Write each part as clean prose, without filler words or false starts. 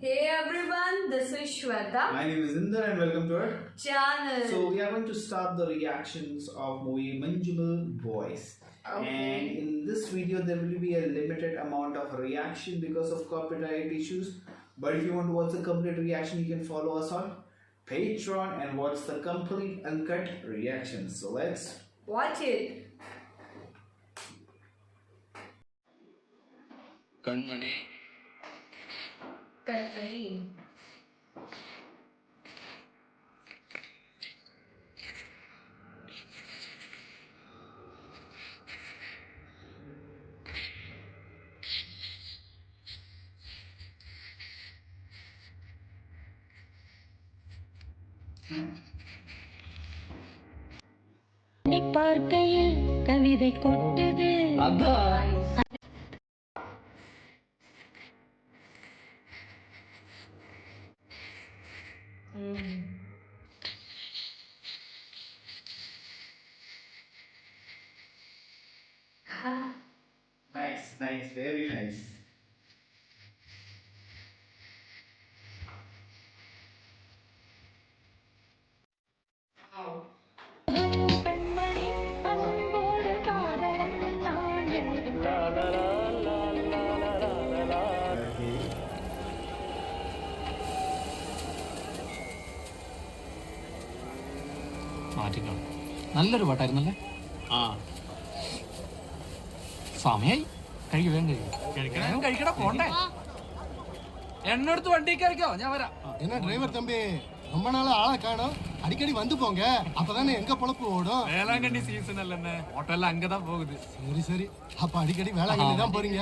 Hey everyone, this is Shweta. My name is Inder and welcome to our Channel. So we are going to start the reactions of movie Manjumal Boys. Okay. And in this video there will be a limited amount of reaction because of copyright issues. But if you want to watch the complete reaction, you can follow us on Patreon and watch the complete uncut reactions. So let's Watch it. Kanmani. Kanmani. பார்க்கையில் கவிதை கொட்டது nice, very nice. பெண்மணி அன்போடு காதலன் நான் മാറ്റിക്കണം. നല്ലൊരു പാട്ടായിരുന്നല്ലേ? ആ സമയായി. കഴിക്കടാ പോണ്ടേ. എന്നെടുത്ത് വണ്ടി കയറിക്കോ, ഞാൻ വരാം. என்ன டிரைவர் தம்பி ரொம்ப நாள் ஆளை காணோம், அடிக்கடி வந்து போங்க, அப்பதானே எங்க பொழப்பு ஓடும். വേളാങ്കണ്ണി സീസൺ അല്ലെന്ന് ഓട്ടോ എല്ലാം അங்கതാ പോകുത്. சரி சரி, அப்ப அடிக்கடி வேளாங்கண்ணி தான் போறீங்க.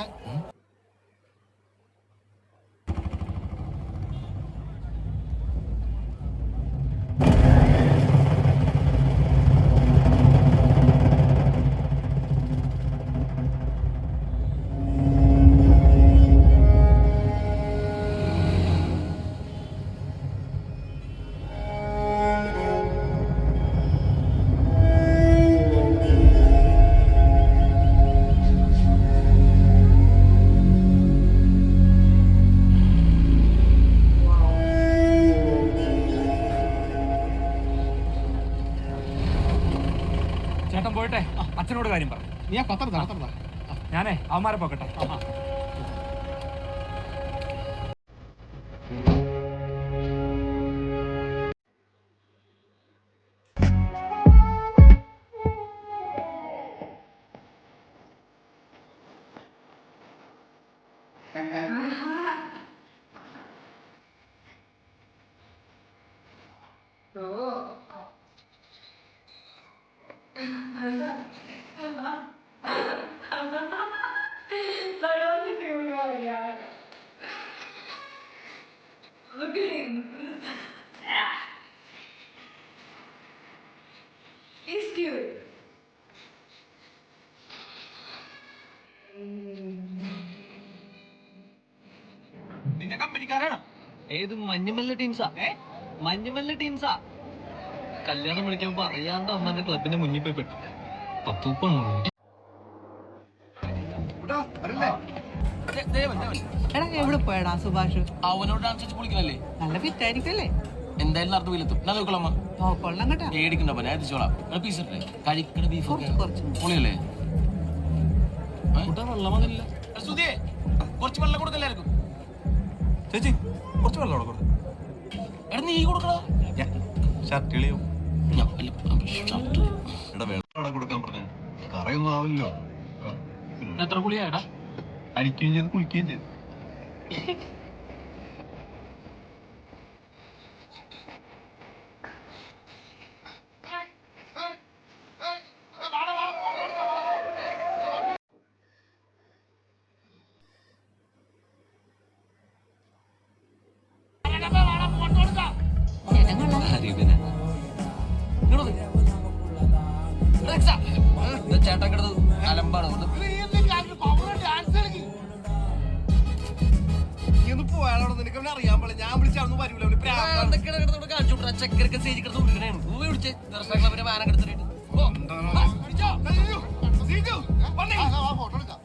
ചേട്ടൻ പോയിട്ടെ അച്ഛനോട് കാര്യം പറ. நீ பத்திரம் தான். ഞാനേ അവന്മാരെ പോക്കട്ടെ. Look at him. He's cute. നിന്റെ കമ്പനിക്കാരാണോ? ഏത് മഞ്ഞുമല്ല ടീംസാ? മഞ്ഞുമല്ല ടീംസാ. കല്യാണം വിളിക്കുമ്പോ അറിയാണ്ട് അമ്മന്റെ ക്ലബിന്റെ മുന്നിൽ പോയി പെട്ടു. പത്തൂപ്പാണോ? എടാ എവിടെ പോയടാ സുഭാഷ്? അവനോട് ഡാൻസ് വെച്ച് പൊളിക്കണല്ലേ? നല്ല ഫിറ്റ് ആയിരിക്കല്ലേ? എന്തായാലും നടന്നു വീലെത്തും. ഞാൻ നോക്കളമ്മ കൊള്ളാം കേട്ടാ. പേടിക്കണ്ട, ഞാൻ എത്തിച്ചോളാം. പീസ് ഇട്ടേ കഴിക്കണ ബീഫ് കുറച്ച് പൊളിയല്ലേ? വെള്ളം വന്നില്ല. സുധിയെ കുറച്ച് വെള്ളം കൊടുക്കല്ലായിരിക്കും. ചേച്ചി കുറച്ച് വെള്ളം കൊടുക്കും. എടാ നീ കൊടുക്കണ ഷർട്ട് ഇളിയോ? കൊടുക്കാൻ പറഞ്ഞു കറയൊന്നും ആവില്ലോ. എത്ര കുളിയാടാ? അടിക്കുകയും ചെയ്ത് കുളിക്കുകയും ചെയ്തു. ചേട്ടക്കിടത് അലമ്പാണ്. അറിയാൻ പാടില്ല, ഞാൻ വിളിച്ചാൽ വരൂല. ചക്കരൊക്കെ സ്റ്റേജ് കിടന്ന് ഉരുകണാണ്. വിളിച്ചേ ദർശനക്ലബിന്റെ വാനം കെടുത്തിട്ട് ഫോട്ടോ എടുക്കാം.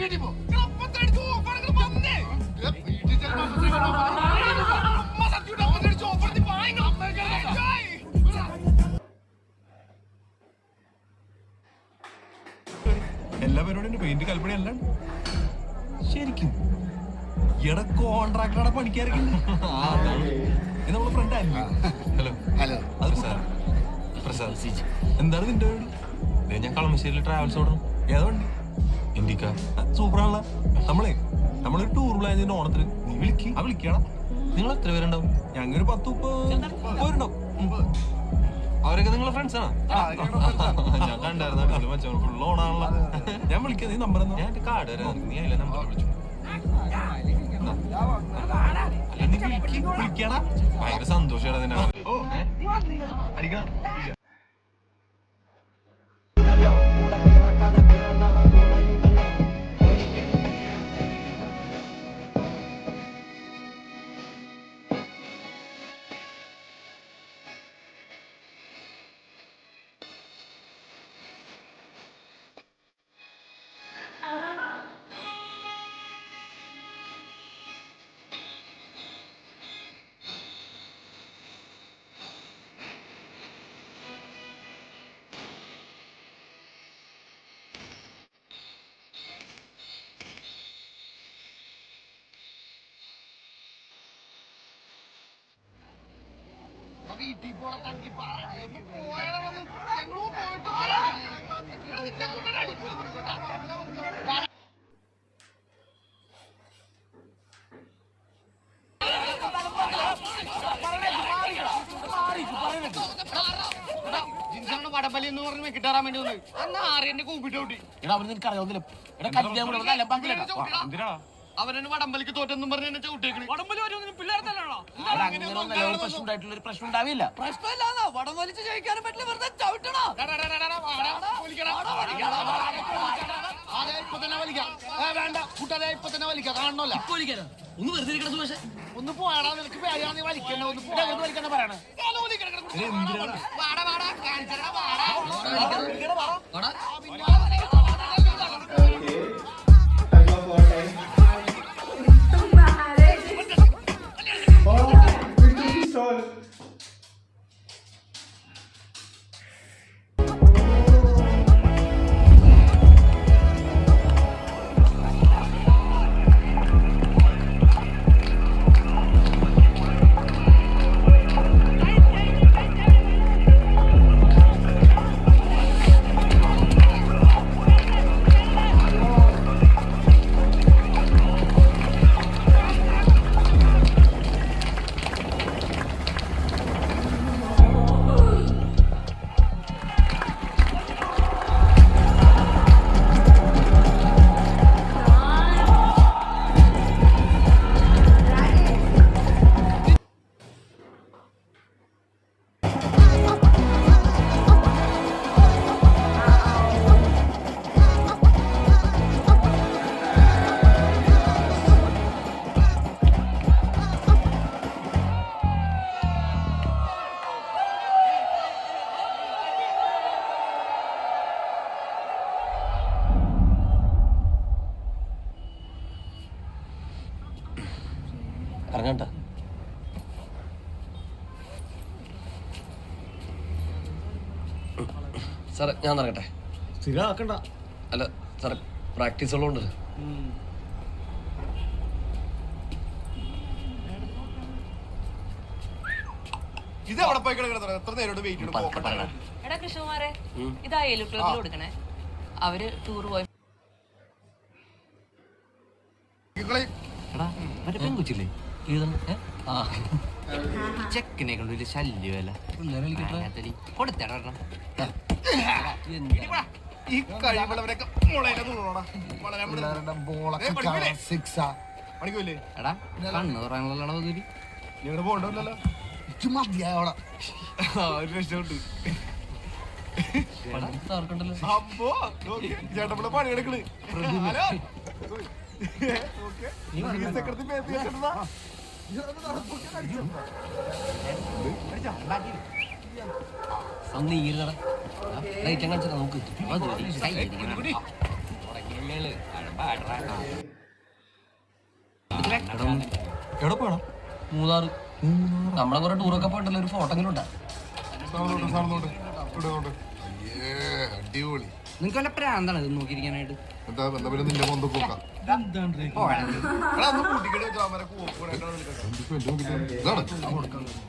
എല്ലാ പരിപാടിയും പെയിന്റ് കൽപ്പണി അല്ല ശരിക്കും ഇവിടെ കോൺട്രാക്ടറുടെ പണിക്കാരൊക്കെ നമ്മളെ ഫ്രണ്ട് ആയിരുന്നു. ഹലോ ഹലോ അത് പ്രസാദ് എന്താണ് നിന്റെ വീട്? ഞാൻ കളമശ്ശേരിയിൽ ട്രാവൽസ് ഓടണം. ഏതാ വണ്ടി? ഇൻഡിക്ക. സൂപ്പറാണല്ലോ. നമ്മളൊരു ടൂർ പ്ലാൻ ചെയ്യുന്ന ഓണത്തിന് നീ വിളിക്കണം. നിങ്ങൾ എത്ര പേരുണ്ടാവും? ഞങ്ങൊരു 10-30 പേരുണ്ടാവും. അവരൊക്കെ നിങ്ങളെ ഫ്രണ്ട്സ് ആണോ? ഞാൻ കണ്ടായിരുന്നു. ഫുൾ ഓണാണല്ലോ. ഞാൻ വിളിക്കാം. നീ നമ്പർ ഞാൻ എന്റെ കാർഡ് വരാം. നീ അതിലെ നമ്പർ വിളിച്ചു. നീ വിളിക്കണ ഭയങ്കര സന്തോഷമാണ് നിന്നെ. അടിക്കണം. വടംവലി എന്ന് പറഞ്ഞ് കിട്ടാറാൻ വേണ്ടി വന്നു. അന്ന് ആര്യന്റെ കൂപ്പിട്ട് കൂട്ടി. അവനെ വടംവലിക്ക് തോറ്റെന്നും പറഞ്ഞ് എന്നെ ചവിട്ടേക്കണ്. വടംവലി പ്രശ്നം ഉണ്ടാവില്ല. പ്രശ്നമില്ലാന്നോ? വടംവലിച്ച് ജയിക്കാനും പറ്റില്ല. വെറുതെ ചവിട്ടണോ? ഇപ്പൊ തന്നെ വലിക്കാം. വേണ്ട കൂട്ടാതെ ഇപ്പൊ തന്നെ വലിക്കാം. കാണണല്ലോ. ഒന്ന് വെറുതെ ഇരിക്കണം സുമേഷ്. ഒന്ന് പോയാടാ. നിനക്ക് പേരാണ് വലിക്കണ്ട. ഒന്ന് വലിക്കണ്ട പറയണേ. ഇറങ്ങണ്ട. സാറേ ഞാൻ ഇറങ്ങട്ടെ. സ്ഥിരമാക്കണ്ട. അല്ല സാറേ പ്രാക്ടീസ് ഉള്ളതുകൊണ്ട്. ഇത് അവിടെ പോയി കിടക്കണം. എത്ര നേരോട് വെയിറ്റ് എടാ കൃഷ്ണകുമാരെ, ഇതായാലും ക്ലബിൽ കൊടുക്കണേ. അവര് ടൂർ പോയി. പെൺകുച്ചില്ലേ ചെക്കിനെ കൊണ്ട് വലിയ ശല്യമല്ല. കൊടുത്തേടാ ഈ കഴിവുള്ളവരൊക്കെ പഠിക്കൂലേ? എടാ കണ്ണ് പറയാനുള്ള നിങ്ങളുടെ പോകണ്ടല്ലോ. രക്ഷപ്പെട്ടു. അപ്പോ ചേട്ടപ്പള പണിയെടുക്കണ്. നീ കാണിച്ചാ നോക്ക്. എവിടെ പോയടാ? മൂന്നാറ്. നമ്മളെ കുറെ ടൂറൊക്കെ പോയിട്ടല്ലോ, ഒരു ഫോട്ടോ എങ്കിലും ഉണ്ടാ. അടിപൊളി. നിങ്ങൾക്ക് വല്ല പ്രാന്താണ് ഇത് നോക്കിയിരിക്കാനായിട്ട്? നിന്റെ കൊണ്ടു പോക്കാം.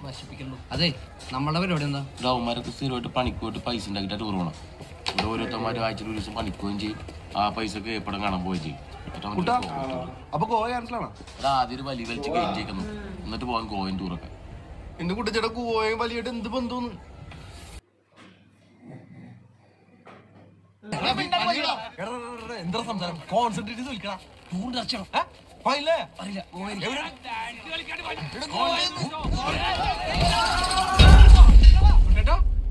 നശിപ്പിക്കണ്ടോ? അതെ, നമ്മളുടെ പരിപാടി എന്താ? അവന്മാരൊക്കെ സ്ഥിരമായിട്ട് പണിക്ക് പോയിട്ട് പൈസ ഉണ്ടാക്കിയിട്ട് ടൂർ പോകണം. ഇവിടെ ഓരോരുത്തന്മാർ ആഴ്ചയിൽ ഒരു ദിവസം പണിക്കുകയും ചെയ്യും. ആ പൈസക്ക് എപ്പോഴും കാണാൻ പോവുകയും ചെയ്യും. അപ്പൊ ഗോവ ക്യാൻസലാണോ? ആദ്യം ഒരു വലിയ വലിച്ച് കയറ്റിയേക്കുന്നു, എന്നിട്ട് പോകാൻ ഗോവൻ ടൂറൊക്കെ. എന്റെ കുട്ടിച്ചേട്ടാ ഗോവയും വലിയായിട്ട് എന്ത് ബന്ധുന്ന്? എന്താ സംസാരം? കോൺസെൻട്രേറ്റ് വിളിക്കടാ. ടൂറിന്റെ അച്ഛനോ അറിയില്ല.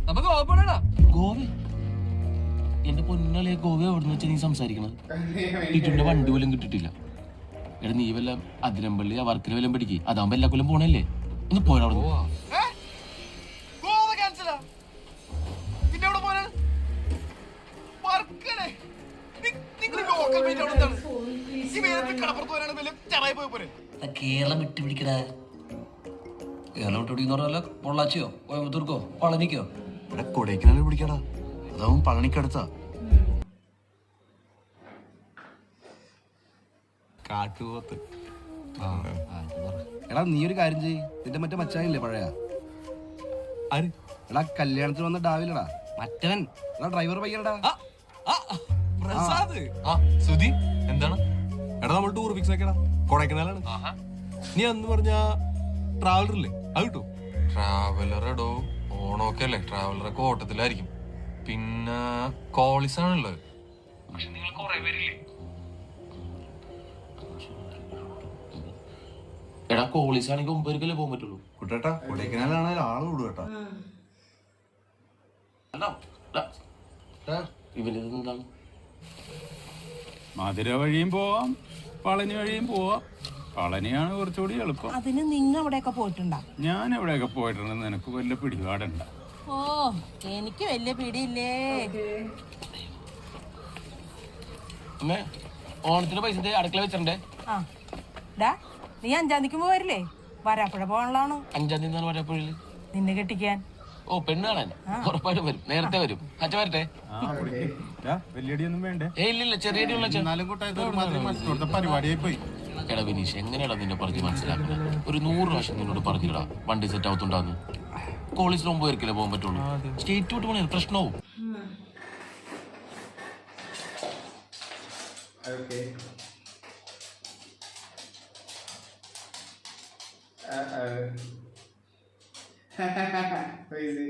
നമുക്ക് ഗോവ പോണേടാ. ഗോവ എന്റെ പൊന്നലെ ഗോവ എവിടെന്ന് വെച്ചാൽ നീ സംസാരിക്കണത്? ടിറ്റുവിന്റെ വണ്ടി പോലും കിട്ടിയിട്ടില്ല. എടാ നീ വല്ല അതിരമ്പള്ളി വർക്കിന് വല്ലതും പിടിക്ക്. അതാകുമ്പോ എല്ലാ കൊല്ലം പോണല്ലേ. ഒന്ന് പോരാ അവിടെ. കേരളം വിട്ടുപിടിക്കടാ. കേരളം വിട്ടുപിടിക്കുന്ന പറഞ്ഞാൽ പൊള്ളാച്ചിയോ കോയമ്പത്തൂർക്കോ പളനിക്കോ? ഇവിടെ കൊടൈക്കനാലിൽ പിടിക്കടാ, അതാവും പളനിക്കടുത്താ. കാട്ടുപോത്ത്. എടാ നീ ഒരു കാര്യം ചെയ്യ്, നിന്റെ മറ്റേ മച്ചാനില്ലേ പഴയ? ആര്? എടാ കല്യാണത്തിന് വന്ന ഡാവിലടാ മറ്റവൻ. എടാ ഡ്രൈവർ പയ്യനടാ. പ്രസാദ്. ആ സുധി, എന്താണ്? എടാ നമ്മൾ ടൂർ ഫിക്സ് ആക്കിയടാ, കൊടൈക്കനാലാണ്. നീ അന്ന് പറഞ്ഞ ട്രാവലറില്ലേ, അത് കിട്ടും? ട്രാവലർ എടോ, ഓണമൊക്കെ അല്ലേ, ട്രാവലറൊക്കെ ഓട്ടത്തിലായിരിക്കും. പിന്നെ കോളിസ് ആണുള്ളത്. പക്ഷെ നിങ്ങൾ കുറെ പേരില്ലേ? എടാ കോളീസ് ആണെങ്കിൽ 9 പേർക്കല്ലേ പോകാൻ പറ്റുള്ളൂ. കുട്ടേട്ടാ കൊടൈക്കനാലാണെങ്കിൽ ആള് കൂടും കേട്ടാ. ഇവനെന്താണ്? മധുര വഴിയും പോവാം, പളനി വഴിയും പോവാം. പളനിയാണ് കുറച്ചുകൂടി എളുപ്പം. അതിന് നിങ്ങ അവിടെയൊക്കെ പോയിട്ടുണ്ടാ? ഞാൻ എവിടെയൊക്കെ പോയിട്ടുണ്ടെന്ന് നിനക്ക് വല്ല പിടിപാടുണ്ട? ഓ, എനിക്ക് വലിയ പിടിയില്ലേ. അമ്മേ, ഓണത്തിന് പൈസ അടുക്കള വെച്ചിട്ടുണ്ടേ. ആ ഡാ, നീ 5-ാം തീയതിക്ക് പോവരില്ലേ? വരാപ്പുഴ പോകാനുള്ളതാണോ? 5-ാം തീയതി വരാപ്പുഴയില് നിന്നെ കെട്ടിക്കാൻ. ഓ, പെണ്ണ് കാണാൻ ഉറപ്പായിട്ടും വരും. നേരത്തെ വരും. അച്ഛൻ വരട്ടെ. വലിയടിയൊന്നും വേണ്ടേ? ഇല്ലില്ല, ചെറിയ പരിപാടിയായി പോയി. എടാ വിനീഷ്, എങ്ങനെയാടാ നിന്നെ പറഞ്ഞ് മനസ്സിലാക്കുന്നത്? ഒരു 100 പ്രാവശ്യം നിന്നോട് പറഞ്ഞിടാ വണ്ടി സെറ്റ് ആവത്തുണ്ടാന്ന്. കോളേജിൽ 9 പേർക്കല്ലേ പോകാൻ പറ്റുള്ളൂ. സ്റ്റേറ്റ് വിട്ട് പോണേ പ്രശ്നവും. Crazy.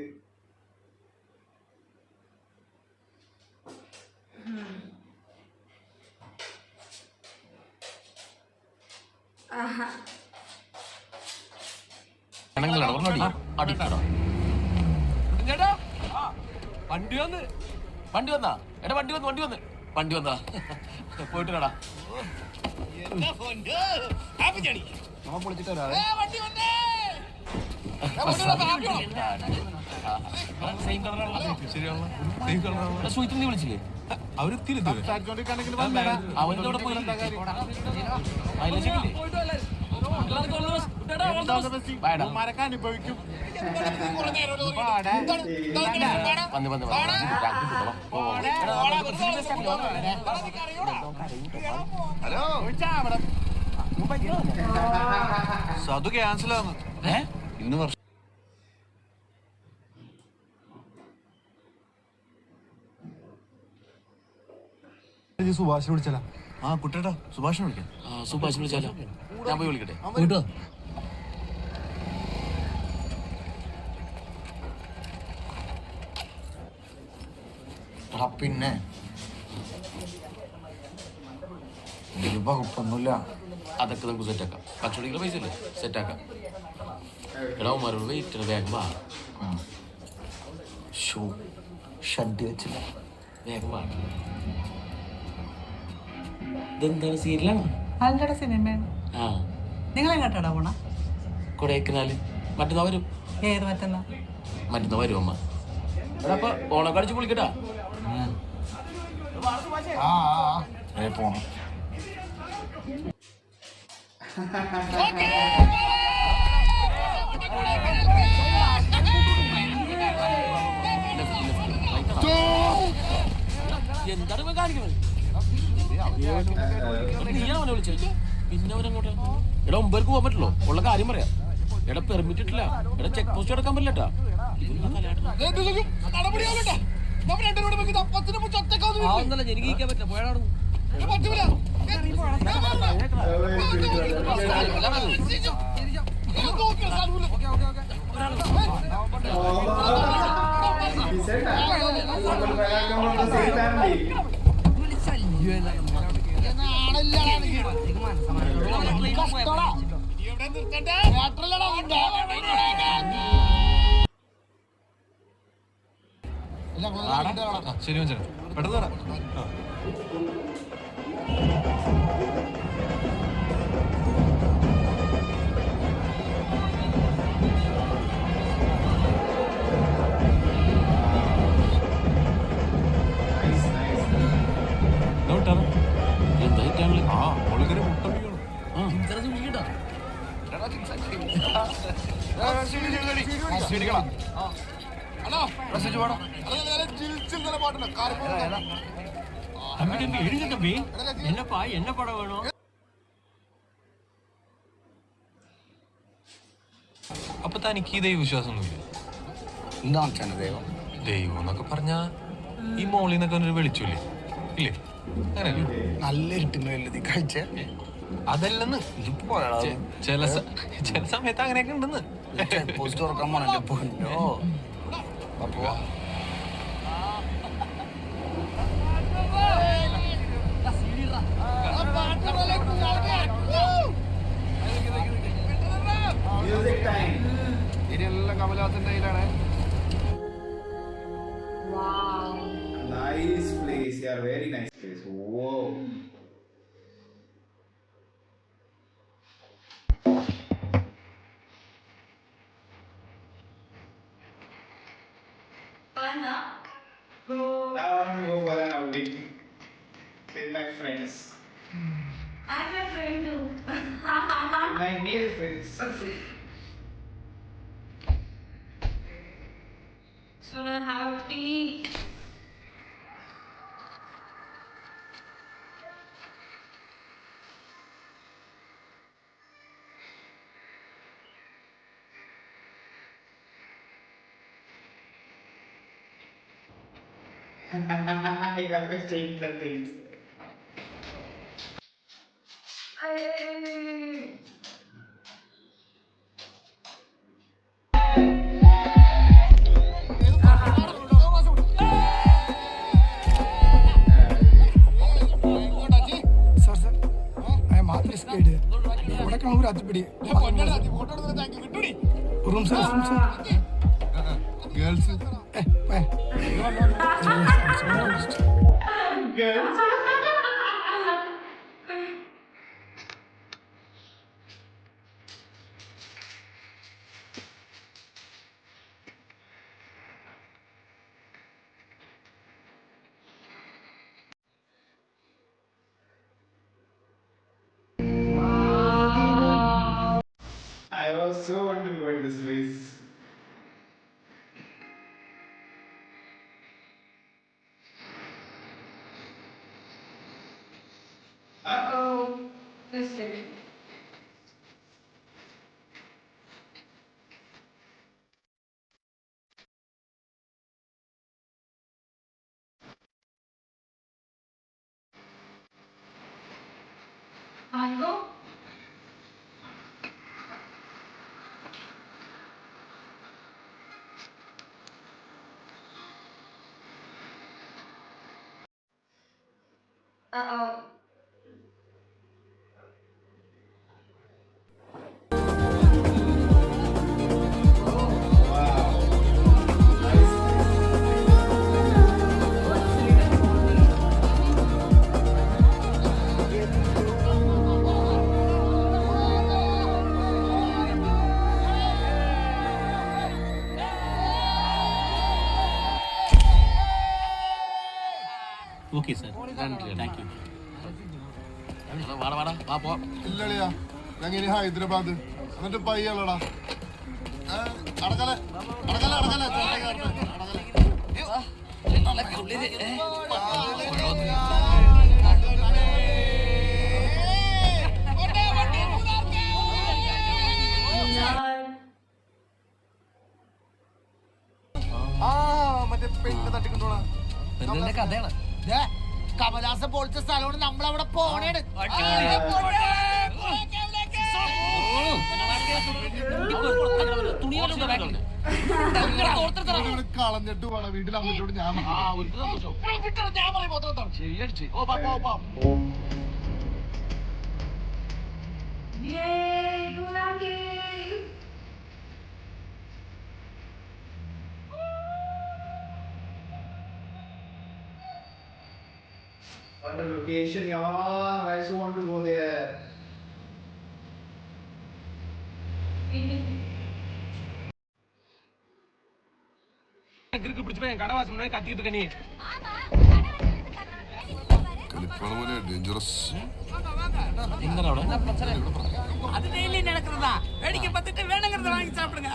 വണ്ടി വന്ന് വണ്ടി വന്നാ? എടാ വണ്ടി വന്നാ പോയിട്ട് കടാ. നീ വിളിച്ചില്ലേ? അവരെത്തിയില്ലേ? അവനോട് പോയി അനുഭവിക്കും. ഹലോ, അത് ക്യാൻസലാന്ന്. ഇന്ന് വർഷം സുഭാഷിനെ വിളിച്ചാലോ? ആ കുട്ടേട്ടാ, സുഭാഷിനെ വിളിക്കാം. സുഭാഷ് വിളിച്ചാലോ? ഞാൻ പോയി വിളിക്കട്ടെ. പിന്നെ വകുപ്പൊന്നുമില്ല. അതൊക്കെ നമുക്ക് സെറ്റാക്കാം. കച്ചവടിക്കുള്ള പൈസ അല്ലേ, സെറ്റാക്കാം. എടാ ഉമാരോട് വെയിറ്റ് വേഗം വാ. ഷഡ് വെച്ചില്ല, വേഗം വാ. ഇതെന്താണ്, സീരിയലാണോ? അല്ലട സിനിമയാണ്. ആ, നിങ്ങൾ എങ്ങോട്ടാടാ പോണ? കൊടൈക്കനാല്. മറ്റന്നാ വരും. ഏത് മറ്റന്നാ? മറ്റന്നാ വരും അമ്മ. എടാ അപ്പൊ ഓണൊക്കെ അടിച്ച് പൊളിക്കട്ടാ. പോണം. എന്താണ് ഇവൻ കാണിക്കുന്നത്? നീയാണ് അവനെ വിളിച്ചത്. പിന്നെ അവരങ്ങോട്ട് എടാ 9 പോകാൻ പറ്റുള്ളൂ. ഉള്ള കാര്യം പറയാം. എടാ പെർമിറ്റ് ഇട്ടില്ല. എടാ ചെക്ക് പോസ്റ്റ് എടുക്കാൻ പറ്റില്ലട്ടാ. ജനിക്കാൻ പറ്റില്ല. പോയാടാ He said that. From the same family. ശരി മനസ്സിലായി. പെട്ടെന്ന് തരാം. എന്താ ഇറ്റാണല്ലേ? ആ മുളകര മുട്ട വീഴണം. என்ன படம் வேணும்? അപ്പൊ തനിക്ക് ഈ ദൈവവിശ്വാസമൊന്നുമില്ല? എന്താണ് ദൈവം? ദൈവം എന്നൊക്കെ പറഞ്ഞാ ഈ മോളിൽ നിന്നൊക്കെ ഒരു വെളിച്ചില്ലേ ഇല്ലേ? അങ്ങനെയല്ലേ? നല്ല ഇരുട്ടുന്നല്ലേ കഴിച്ച അതല്ലെന്ന് ചില സമയത്ത് അങ്ങനെയൊക്കെ ഉണ്ടെന്ന്. പോസ്റ്റ് തുറക്കാൻ പോണല്ലോ പൊന്നോ. അപ്പൊ Music time. ഇനിയെല്ലാം കമലഹാസന്റെ കയ്യിലാണ്. Nice place. Yeah, very nice place. Whoa. Banana. Go for an outing with my friends. I'm a friend too. My male friends. So I have to eat. I always change the things. Girls Girls. I was so wondering about this place. Uh-oh. Listen. Mango? Uh-oh. Okay, sir. Thank you. വാടാ വാടാ വാ പോ. ഇല്ലളിയാ ഞങ്ങൾ ഇനി ഹൈദരാബാദ് എന്നിട്ട് പയ്യല്ലടാ അടക്കല അടക്കല അടക്കല മറ്റേ പെണ്ണ് തട്ടിക്കൊണ്ടോളാ പെണ്ണിന്റെ കഥയാണ്. കമലാസം പൊളിച്ച സ്ഥലമാണ് നമ്മളവിടെ പോണേണ്. കളഞ്ഞിട്ട് വേണം വീട്ടിൽ അമ്മയോട് ഞാൻ Yay, Gulaki! What a location, yaar. I just want to go there. அது டெய்லி நடக்கிறதா? வேடிக்கை பார்த்துட்டு வேணுங்கிறத வாங்கி சாப்பிடுங்க.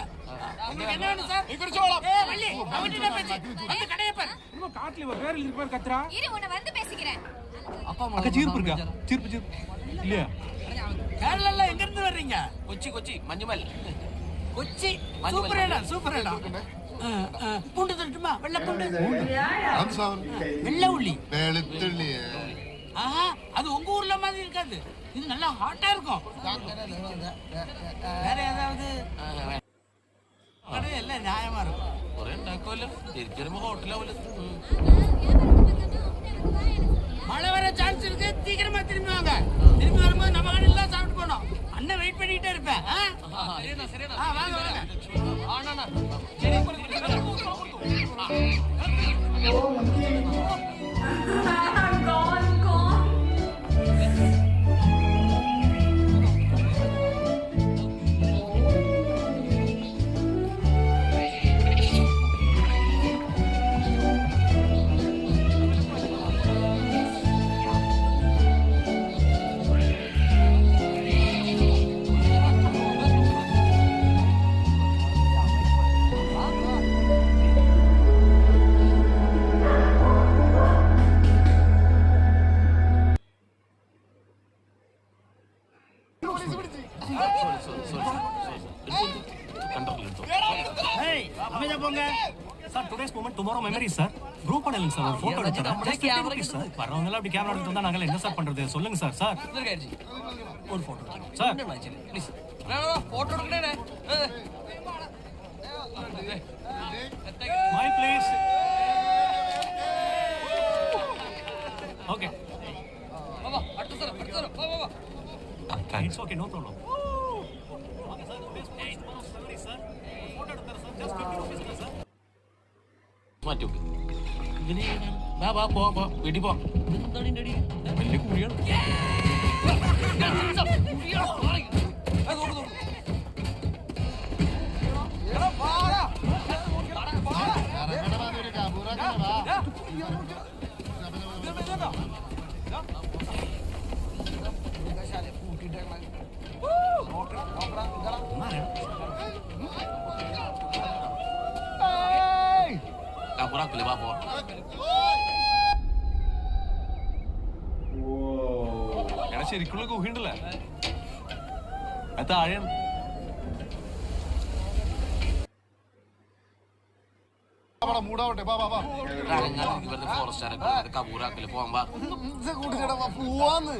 உங்களுக்கு என்ன வேணும் சார்? வள்ளி, அவன்கிட்ட பேசி வந்து கடையை பாரு. காட்டுல ஒரு பேர் இருக்கு பேர் கத்துறா. இரு உன்னை வந்து பேசிக்கிறேன். அக்கா சீர்ப்பு இருக்கா? சீர்ப்பு இல்லையா? கேரளால எங்க இருந்து வர்றீங்க? കൊച്ചി കൊച്ചി മഞ്ഞുമൽ. கொச்சி. சூப்பரேடா சூப்பரேடா. பூண்டு தட்டுமா? வெள்ளை பூண்டு. வெள்ளை உள்ளி. വെളുത്തുള്ളി ஆஹா, அது உங்க ஊர்ல மாதிரி இருக்காது. இது நல்லா ஹாட்டா இருக்கும். வேற ஏதாவது எல்லாம் நியாயமா இருக்கும். കുറെ ഉണ്ടാക്കുമല്ലോ. തിരിച്ചു വരുമ്പോ ഹോട്ടലാവല്ലോ. மழை வர சான்ஸ் இருக்கு. சீக்கிரமா திரும்பி வாங்க. திரும்பி வரும்போது நம்ம கடையில தான் சாப்பிட்டு போனோம். அண்ணன் வெயிட் பண்ணிட்டே இருப்பேன். வாங்க வாங்க. Gone, gone. Sir today's moment tomorrow memory sir. Group பண்ணல சார். ஒரு போட்டோ எடுத்துறேன். சார் வரவங்க எல்லாம் அப்படி கேமரா எடுத்து வந்தா நாங்க என்ன சார் பண்றது சொல்லுங்க சார். சார் ஒரு போட்டோ சார் ப்ளீஸ். ഫോട്ടോ എടുക്കണേ. மை ப்ளீஸ். ஓகே വാ അടുത്ത സ്ഥലം അടുത്ത സ്ഥലം വാ വാ വാ. It's okay no problem. Okay sir today's moment tomorrow memory sir. Photo എടുത്തറ സാർ. Just 50 rupees sir. മാറ്റി വെക്ക്. വാ വാ പോ പോ വീട്ടിൽ പോ. വലിയ കുഴിയാണ്. കാപ്പൂറാക്കില്ലേ വാ പോ. എടാ ശരിക്കുള്ള ഗുഹയുണ്ടല്ലേ? അത് താഴെയാണ്. മൂടാവട്ടെ വാ വാ വാ ഫോറസ്റ്റുകാരൊക്കെ കബൂറാക്കില്ലേ പോവാൻ വാ. പോവാന്ന്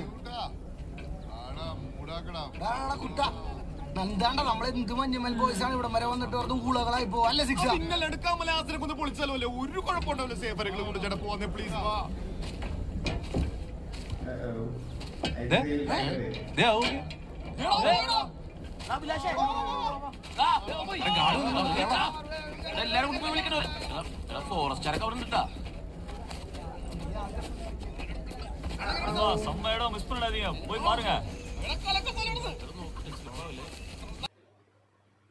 എന്താണ്ടാ നമ്മളെ എന്ത് മഞ്ഞുമൽ ബോയ്സ് ആണ് ഇവിടെ വരെ വന്നിട്ട് വെറുതെ ഊളകളായി പോവാ അല്ലേ ശിക്ഷ? ഇന്നലെ എടുക്കാൻ മലയാളത്തിനെ കൊണ്ട് പൊളിച്ചാലോ അല്ലേ ഒരു കുഴപ്പമുണ്ടാവില്ല. സേഫറുകൾ കൊണ്ട് ചേട്ടാ പോവാന്നേ പ്ലീസ് വാ. എല്ലാരും കൂടി പോയി വിളിക്കണോ? ഫോറസ്റ്റുകാരൊക്കെ അവിടെ ഉണ്ടിട്ടാ. செம்ம இடம் மிஸ் பண்ணாதீங்க போய் பாருங்க.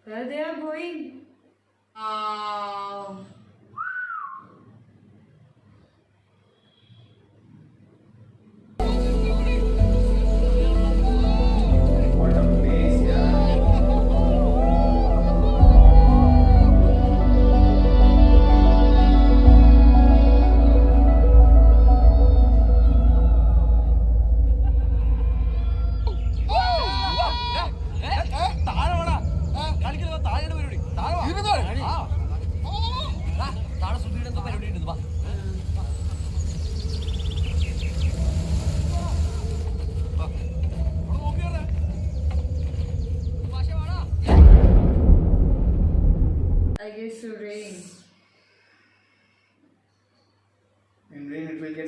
Where they are going?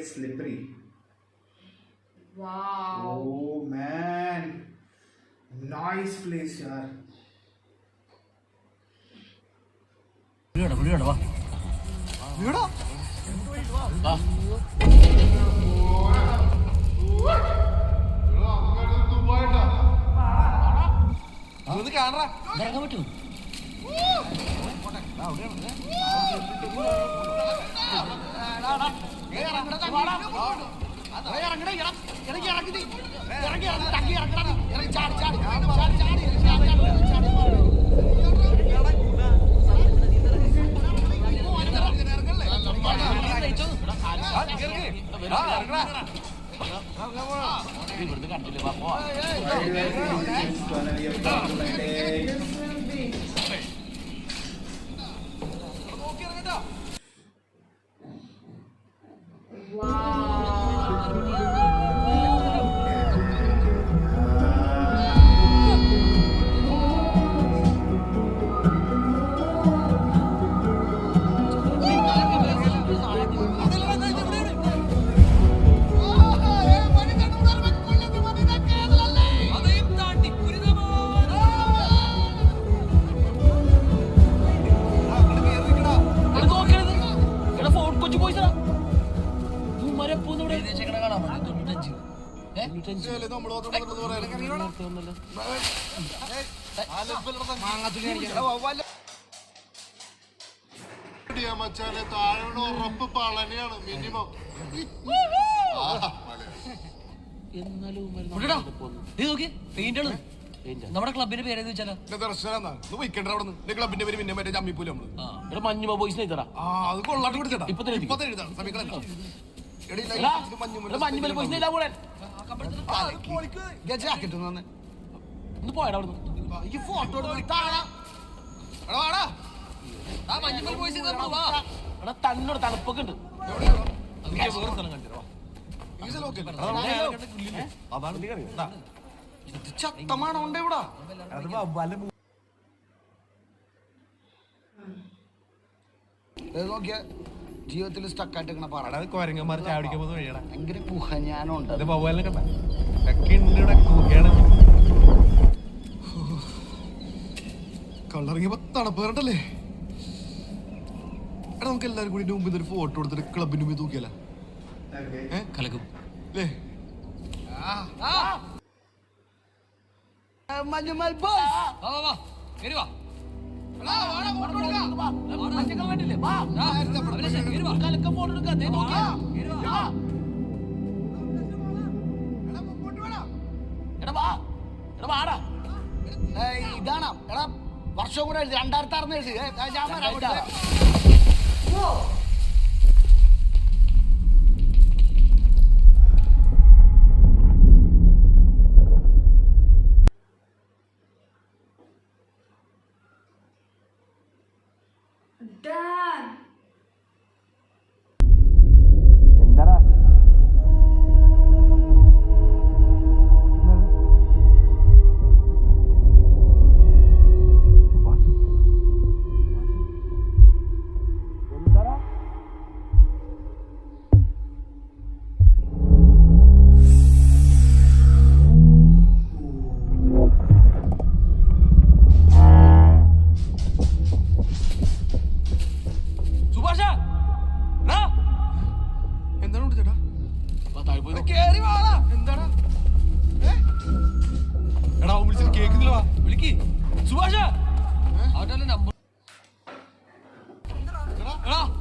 get slippery. Wow. Oh man, nice place, yaar. ഇറങ്ങാൻ പറ്റുമോ? ഇവിടുന്ന് കണ്ടില്ലേ പാപ്പോ? It's gonna be a problematic. മച്ചാനെ താഴെ ഉറപ്പ് പളനിയാണ് മിനിമം. നമ്മുടെ ക്ലബിന്റെ പേര് വെച്ചാലോ? ക്ലബിന്റെ പേര് പിന്നെ മറ്റേ ജമ്മിപ്പൂല മഞ്ഞുമ ബോയ്സിനെ ഇതറാ അത് കൊള്ളാട്ട് പിടിച്ചടാ. ഇപ്പൊ എഴുതാം മഞ്ഞുമല ബോയ്സിനെ ഇല്ലാ കൂടെ ഒന്ന് പോയടാ അവിടുന്ന്. ഫോട്ടോ എടാ തന്നോട് തണുപ്പൊക്കെ ഉണ്ട്. ചത്തമാണോ ഉണ്ട് ഇവിടെ? നോക്കിയ ജീവിതത്തിൽ സ്റ്റക്കായിട്ട് കൊരങ്ങന്മാർ ചാടിക്കുമ്പോ വഴിയടാ ഭയങ്കര കുഹഞ്ഞാനുണ്ട്. കള്ളറിങ്ങിയപ്പോ തണുപ്പ് കണ്ടല്ലേ? എടാ നമുക്ക് എല്ലാരും കൂടി മുമ്പിൽ ഒരു ഫോട്ടോ എടുത്തിട്ട് ക്ലബിന്റെ മുമ്പിൽ തൂക്കിയല്ല കലക്കും മഞ്ഞുമൽ ഇതാണ് എടാ വർഷം കൂടെ എഴുതി 2006 എഴുതി ഞാൻ വരാം. Dad.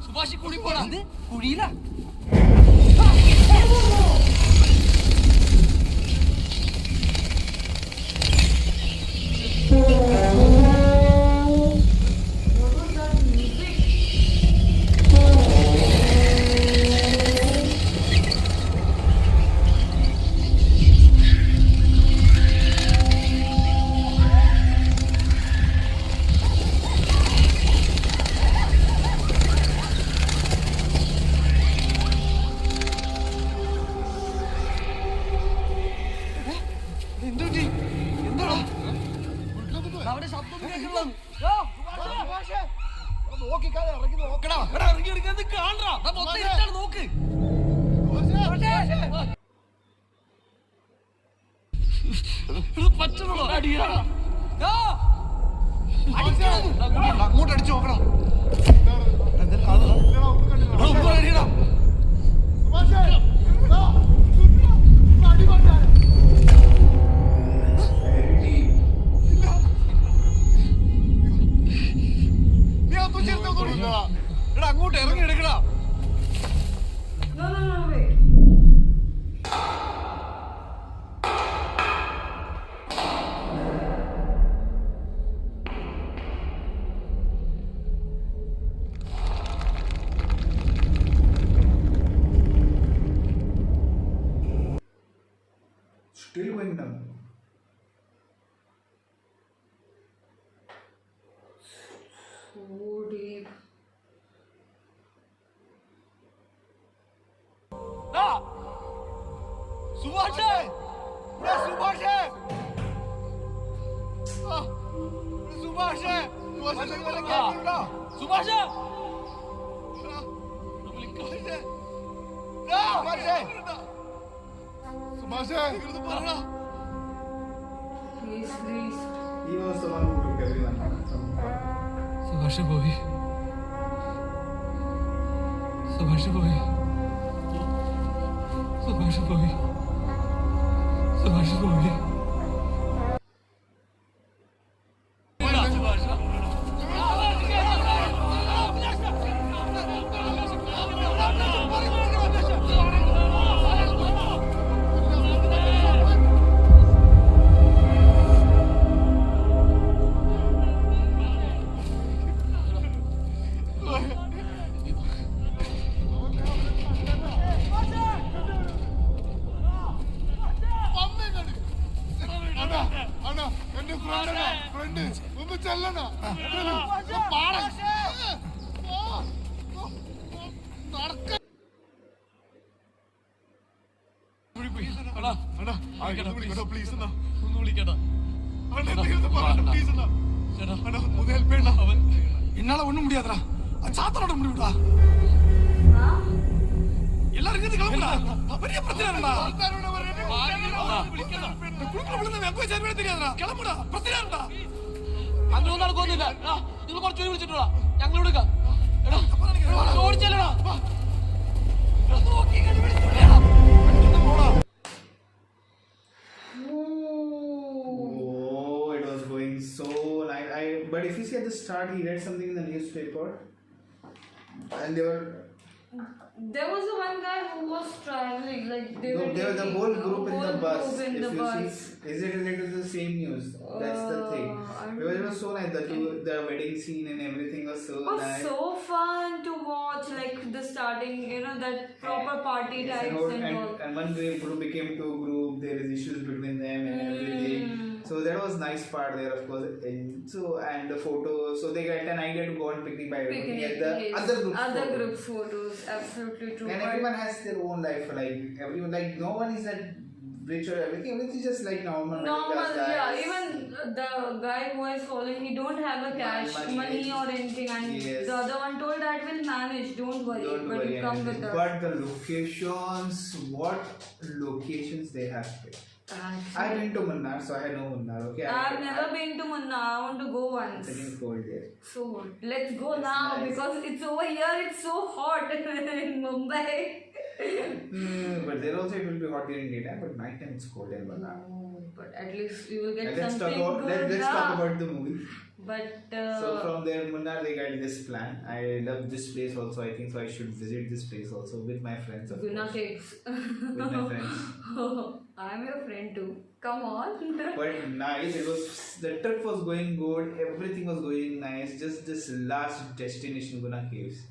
സുഭാഷ് കുഴി പോടാ. കുഴിയിലാ അങ്ങോട്ട് അടിച്ചു നോക്കണം. അങ്ങോട്ട് ഇറങ്ങി എടുക്കടാ. No, wait. Still going down. So deep. സുഭാഷേ, സുഭാഷേ, സുഭാഷേ, സുഭാഷേ, സുഭാഷേ, Please, please. He was the one who took everyone from Subhash പോയി. സുഭാഷ് പോയി. സുഭാഷ് പോയി. സുഭാഷ് പോയി. என்னால ஒண்ணும் முடியாதுடா. சாத்தனோட முடிவுடா. எல்லாரும் இருந்து கிளம்புடா. பெரிய பிரச்சனை இருக்குடா. குடுக்குற விழுந்த வெப்ப சேர்வே தெரியாதுடா. கிளம்புடா. பிரச்சனை இருக்குடா. അങ്ങനെ നടക്കൊന്നുമില്ല. നിങ്ങൾ കുറച്ചുകൂടി വിളിച്ചിട്ടുള്ള ഞങ്ങൾ എടുക്കാം. ഓടിച്ചല്ലടാ. Oh, it was going so nice. But if you see at the start, he read something in the newspaper, and they were. There was the one guy who was traveling, like they No, were they were the taking whole group in the bus. group in If the you bus. see, is it related to the same news? That's the thing. Because it was so nice. The wedding scene and everything was so It was nice. so fun to watch, like the starting, that proper party Yes, types and all. and one group became two groups. There is issues between them and everything. So that was nice part there, of course. And the photos. So they got an idea to go on picnic by looking at the Yes. other group. Other group photos, absolutely true. And everyone has their own life. Like everyone, like no one is that rich or everything. Everything is just like normal. Normal, guys. yeah. Even the guy who is following, he don't have a cash money or anything, and Yes. the other one told that will manage. Don't worry, Don't but worry you come anything. with us. But the locations, what locations they have picked. I've been to Munnar, so I know Munnar. Okay. I've never been to Munnar. I want to go once. It's again cold there. So let's go now nice. because it's over here. It's so hot in Mumbai. But there also it will be hot during daytime, but night time it's cold in Munnar. But at least you will get And let's talk something about good. let's talk about the movie. But So from there, Munnar, they got this plan. I love this place also. I think so. I should visit this place also with my friends. Of Guna course. cakes. With my friends. I'm your friend too. Come on. But nice. It was the trip was going good. Everything was going nice. Just this last destination, Guna Caves,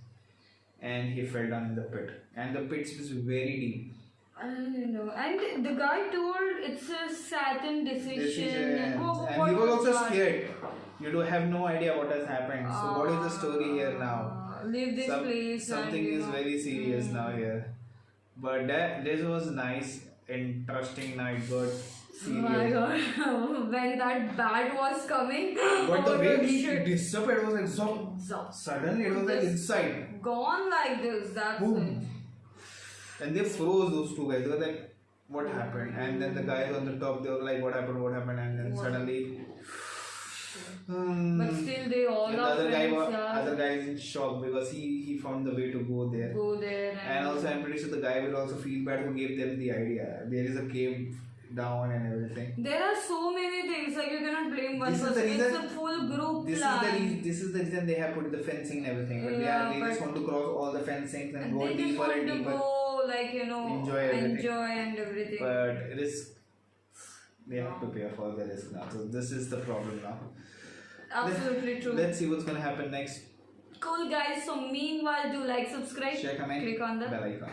and he fell down in the pit. And the pit was very deep. I don't know. And the guy told it's a Saturn decision. And What he was also that? scared. You do have no idea what has happened. So what is the story here now? Leave this place. Something and, is very serious now here. But this was nice, interesting. Now it got serious. My God. When that bat was coming. But the way holy he shit. disappeared was like so suddenly. It was like Just inside. Gone like this. That's Boom. it. And they froze those two guys. They were like what happened? And then the guys on the top, they were like, what happened? And then suddenly, But still, they all and the are other friends. other guy is in shock because he found the way to go there. Go there And also, I'm pretty sure the guy will also feel bad who gave them the idea. There is a cave down and everything. There are so many things, like you cannot blame one This is the person. It's reason- a full group This plan. this is the reason they have put the fencing and everything. But Yeah, they just but- want to cross all the fencings and go They just deeper want and to deeper. go, like, you know, Enjoy everything. enjoy and everything. But it is they have to pay for the risk now. So this is the problem now. Absolutely true. Let's see what's gonna happen next. Cool, guys. So meanwhile, do like, subscribe, Share, comment, click on the bell icon.